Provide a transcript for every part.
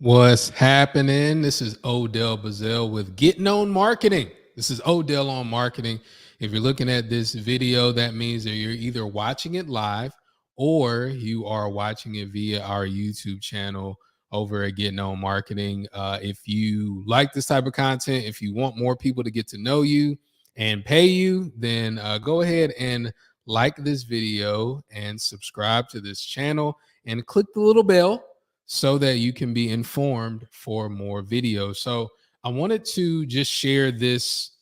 What's happening? This is Odell Bazell with Get Known Marketing. This is Odell on Marketing. If you're looking at this video, that means that you're either watching it live or you are watching it via our YouTube channel over at Get Known Marketing. If you like this type of content, if you want more people to get to know you and pay you, then go ahead and like this video and subscribe to this channel and click the little bell so that you can be informed for more videos. So I wanted to just share this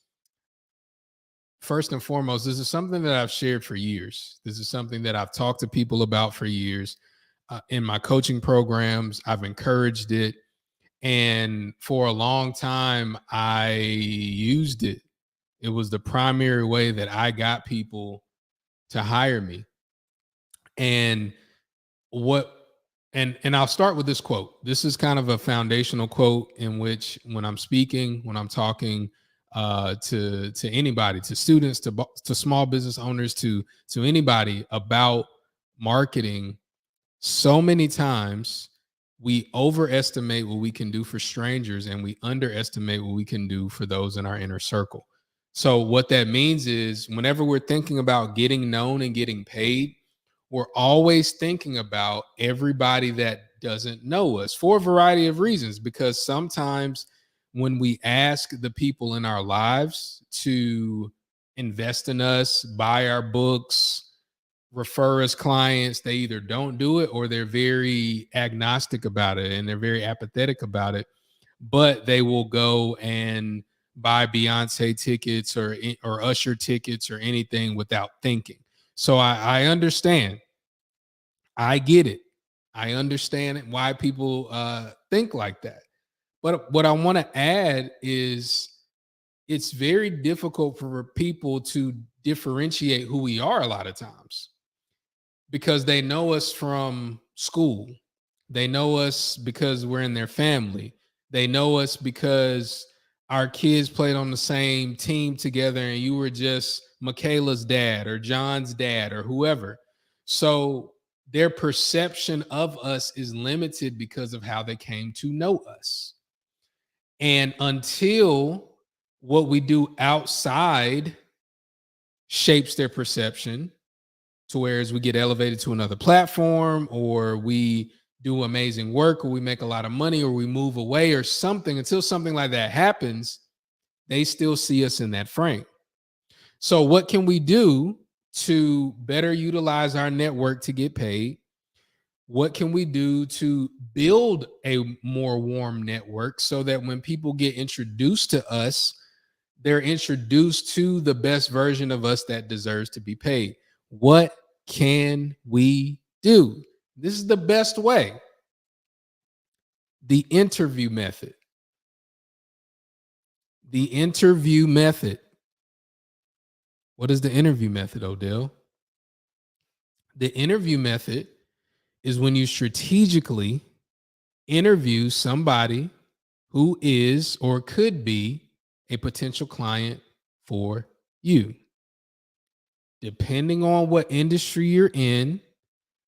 first and foremost. This is something that I've shared for years. This is something that I've talked to people about for years. In my coaching programs, I've encouraged it. And for a long time, I used it. It was the primary way that I got people to hire me. And what and I'll start with this quote. This is kind of a foundational quote in which when I'm speaking, when I'm talking to anybody, to students, to small business owners, to anybody about marketing, so many times we overestimate what we can do for strangers and we underestimate what we can do for those in our inner circle. So what that means is whenever we're thinking about getting known and getting paid, we're always thinking about everybody that doesn't know us for a variety of reasons. Because sometimes when we ask the people in our lives to invest in us, buy our books, refer us clients, they either don't do it or they're very agnostic about it and they're very apathetic about it. But they will go and buy Beyonce tickets or Usher tickets or anything without thinking. So I understand. I get it. I understand why people think like that. But what I want to add is it's very difficult for people to differentiate who we are a lot of times because they know us from school. They know us because we're in their family. They know us because our kids played on the same team together and you were just Michaela's dad or John's dad or whoever. So their perception of us is limited because of how they came to know us. And until what we do outside shapes their perception, to where as we get elevated to another platform or we do amazing work or we make a lot of money or we move away or something, until something like that happens, they still see us in that frame. So what can we do to better utilize our network to get paid? What can we do to build a more warm network so that when people get introduced to us, they're introduced to the best version of us that deserves to be paid? What can we do? This is the best way. The interview method. The interview method. What is the interview method, Odell? The interview method is when you strategically interview somebody who is or could be a potential client for you. Depending on what industry you're in,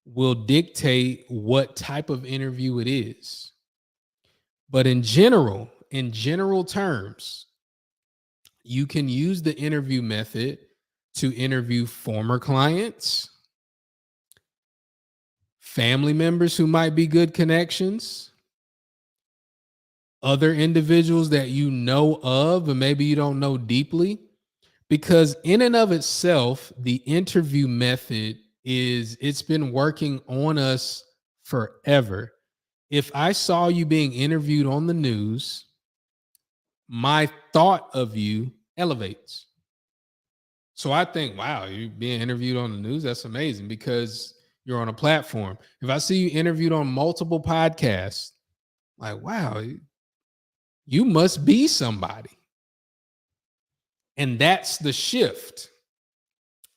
will dictate what type of interview it is. But in general terms, you can use the interview method to interview former clients, family members who might be good connections, other individuals that you know of, and maybe you don't know deeply. Because in and of itself, the interview method it's been working on us forever. If I saw you being interviewed on the news, my thought of you elevates. So I think, wow, you're being interviewed on the news. That's amazing because you're on a platform. If I see you interviewed on multiple podcasts, like, wow, you must be somebody. And that's the shift.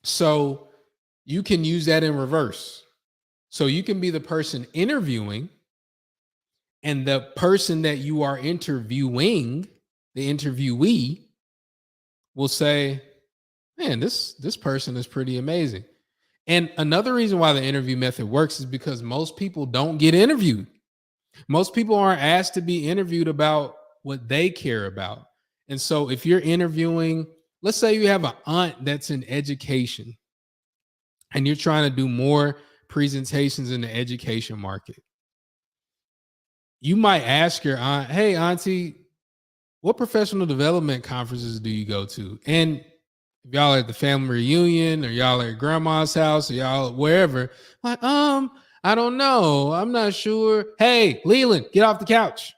So you can use that in reverse. So you can be the person interviewing, and the person that you are interviewing, the interviewee, will say, man, this person is pretty amazing. And another reason why the interview method works is because most people don't get interviewed. Most people aren't asked to be interviewed about what they care about. And so if you're interviewing, let's say you have an aunt that's in education and you're trying to do more presentations in the education market, you might ask your aunt, hey, auntie, what professional development conferences do you go to? And if y'all are at the family reunion or y'all are at grandma's house or y'all wherever, like, I don't know. I'm not sure. Hey, Leland, get off the couch.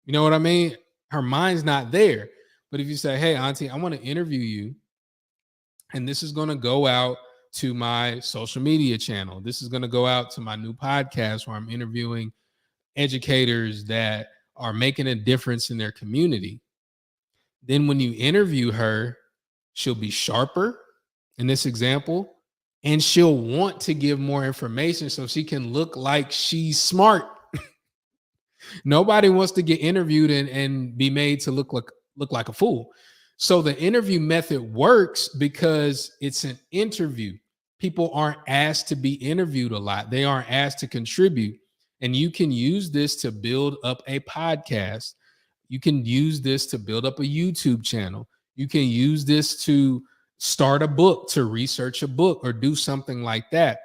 You know what I mean? Her mind's not there. But if you say, hey, auntie, I want to interview you, and this is going to go out to my social media channel. This is going to go out to my new podcast where I'm interviewing educators that are making a difference in their community. Then when you interview her, she'll be sharper in this example, and she'll want to give more information so she can look like she's smart. Nobody wants to get interviewed and be made to look like a fool. So the interview method works because it's an interview. People aren't asked to be interviewed a lot. They aren't asked to contribute. And you can use this to build up a podcast. You can use this to build up a YouTube channel. You can use this to start a book, to research a book, or do something like that.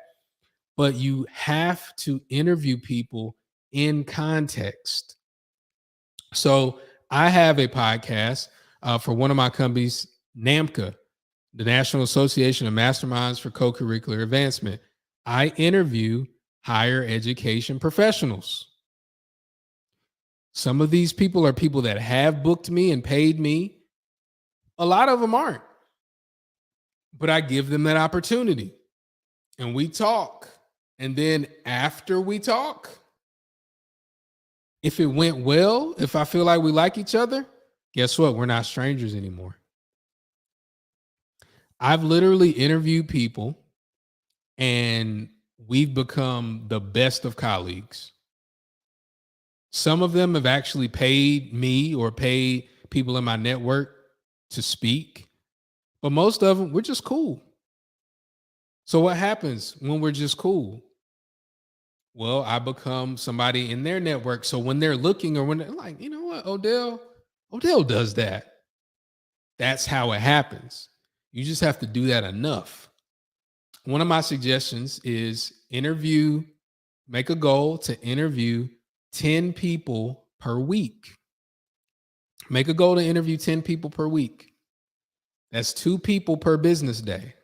But you have to interview people in context. So I have a podcast for one of my companies, NAMCA, the National Association of Masterminds for Co-Curricular Advancement. I interview higher education professionals. Some of these people are people that have booked me and paid me. A lot of them aren't. But I give them that opportunity. And we talk. And then after we talk, if it went well, if I feel like we like each other, guess what? We're not strangers anymore. I've literally interviewed people and we've become the best of colleagues. Some of them have actually paid me or paid people in my network to speak, but most of them, we're just cool. So what happens when we're just cool? Well, I become somebody in their network. So when they're looking or when they're like, you know what, Odell does that. That's how it happens. You just have to do that enough. One of my suggestions is make a goal to interview 10 people per week. Make a goal to interview 10 people per week. That's 2 people per business day.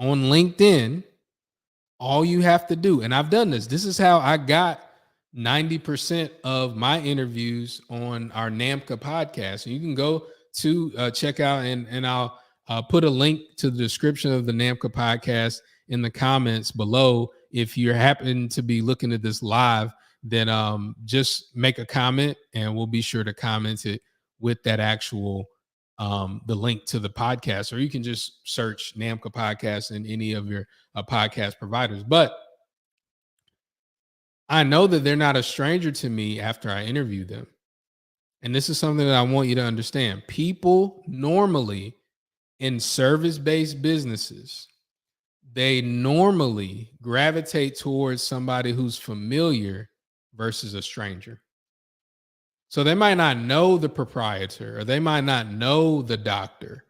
On LinkedIn, all you have to do, and I've done this is how I got 90% of my interviews on our NAMCA podcast. And you can go to check out, and I'll put a link to the description of the NAMCA podcast in the comments below. If you happen to be looking at this live, then just make a comment and we'll be sure to comment it with that actual the link to the podcast, or you can just search NAMCA podcast in any of your podcast providers. But I know that they're not a stranger to me after I interview them. And this is something that I want you to understand. People normally in service-based businesses, they normally gravitate towards somebody who's familiar versus a stranger. So they might not know the proprietor or they might not know the doctor,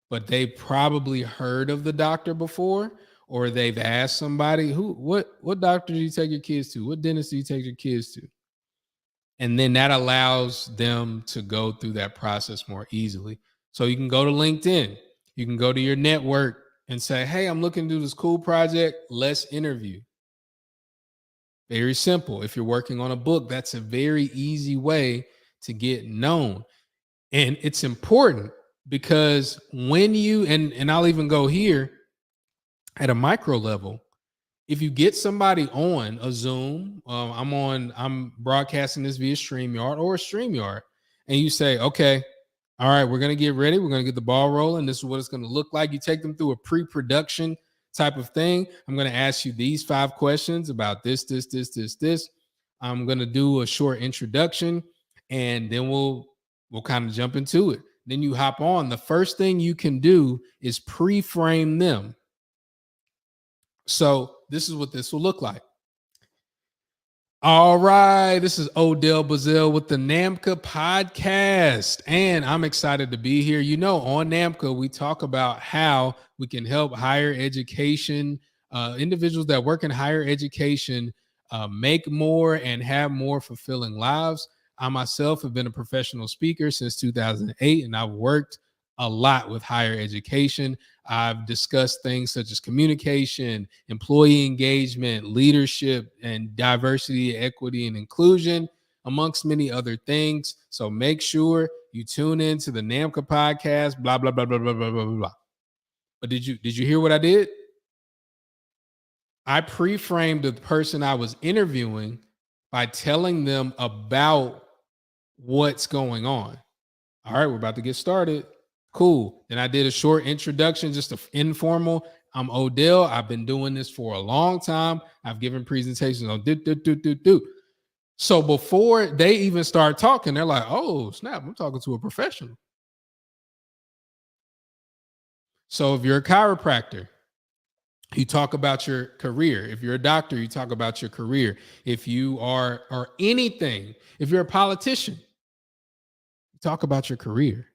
but they probably heard of the doctor before, or they've asked somebody, what doctor do you take your kids to? What dentist do you take your kids to? And then that allows them to go through that process more easily. So you can go to LinkedIn, you can go to your network and say, hey, I'm looking to do this cool project. Let's interview. Very simple. If you're working on a book, that's a very easy way to get known. And it's important because when you, and I'll even go here at a micro level, if you get somebody on a Zoom, I'm broadcasting this via StreamYard or StreamYard, and you say, okay, all right, we're going to get ready. We're going to get the ball rolling. This is what it's going to look like. You take them through a pre-production type of thing. I'm going to ask you these 5 questions about this. I'm going to do a short introduction, and then we'll kind of jump into it. Then you hop on. The first thing you can do is pre-frame them. So this is what this will look like. All right, this is Odell Bazell with the NAMCA podcast, and I'm excited to be here. You know, on NAMCA, we talk about how we can help higher education individuals that work in higher education make more and have more fulfilling lives. I myself have been a professional speaker since 2008, and I've worked a lot with higher education. I've discussed things such as communication, employee engagement, leadership, and diversity, equity, and inclusion, amongst many other things. So make sure you tune in to the NAMCA podcast, blah, blah, blah, blah, blah, blah, blah, blah. But did you hear what I did? I pre-framed the person I was interviewing by telling them about what's going on. All right, we're about to get started. Cool. Then I did a short introduction, just informal. I'm Odell. I've been doing this for a long time. I've given presentations on do. So before they even start talking, they're like, oh, snap, I'm talking to a professional. So if you're a chiropractor, you talk about your career. If you're a doctor, you talk about your career. If you are or anything, if you're a politician, you talk about your career.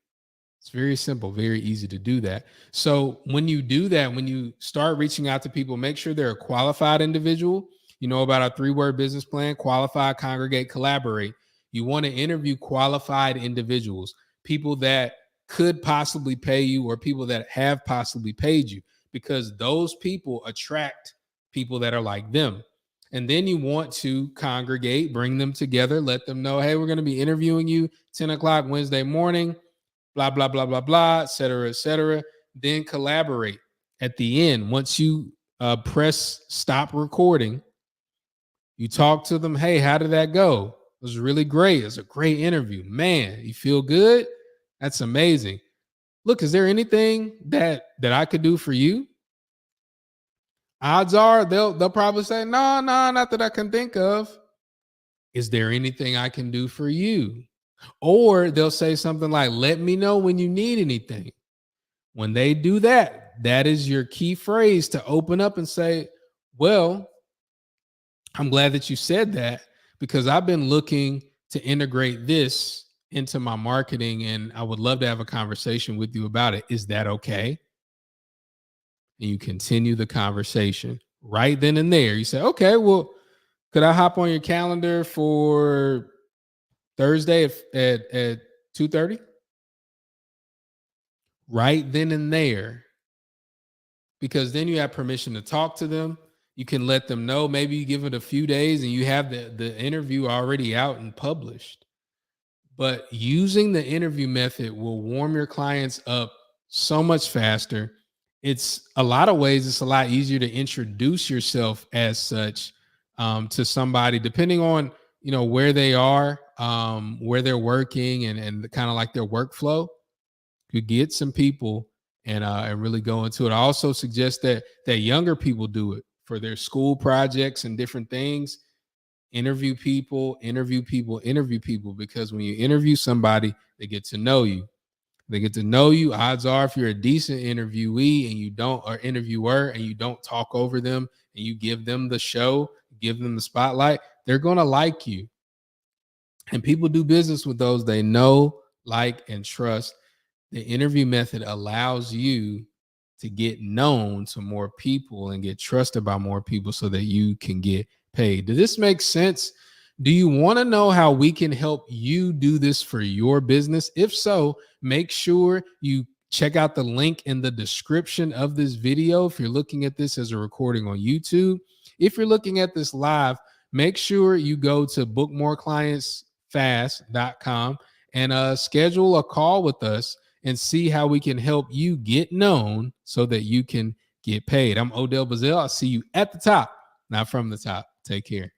It's very simple, very easy to do that. So when you do that, when you start reaching out to people, make sure they're a qualified individual. You know about our 3-word business plan: qualify, congregate, collaborate. You want to interview qualified individuals, people that could possibly pay you or people that have possibly paid you, because those people attract people that are like them. And then you want to congregate, bring them together, let them know, hey, we're going to be interviewing you 10 o'clock Wednesday morning, blah, blah, blah, blah, blah, et cetera, et cetera. Then collaborate. At the end, once you press stop recording, you talk to them. Hey, how did that go? It was really great. It was a great interview. Man, you feel good? That's amazing. Look, is there anything that I could do for you? Odds are they'll probably say, no, not that I can think of. Is there anything I can do for you? Or they'll say something like, let me know when you need anything. When they do that, that is your key phrase to open up and say, well, I'm glad that you said that, because I've been looking to integrate this into my marketing and I would love to have a conversation with you about it. Is that okay? And you continue the conversation right then and there. You say, okay, well, could I hop on your calendar for Thursday at 2:30? Right then and there. Because then you have permission to talk to them. You can let them know. Maybe you give it a few days and you have the interview already out and published. But using the interview method will warm your clients up so much faster. It's a lot of ways, it's a lot easier to introduce yourself as such to somebody, depending on, you know, where they are, where they're working, and kind of like their workflow. You get some people and really go into it. I also suggest that younger people do it for their school projects and different things. Interview people, because when you interview somebody, they get to know you. They get to know you. Odds are, if you're a decent interviewee and you don't, or interviewer, and you don't talk over them and you give them the show, give them the spotlight, they're going to like you. And people do business with those they know, like, and trust. The interview method allows you to get known to more people and get trusted by more people so that you can get paid. Does this make sense? Do you want to know how we can help you do this for your business? If so, make sure you check out the link in the description of this video. If you're looking at this as a recording on YouTube, if you're looking at this live, make sure you go to bookmoreclientsfast.com and schedule a call with us and see how we can help you get known so that you can get paid. I'm Odell Bazell. I'll see you at the top, not from the top. Take care.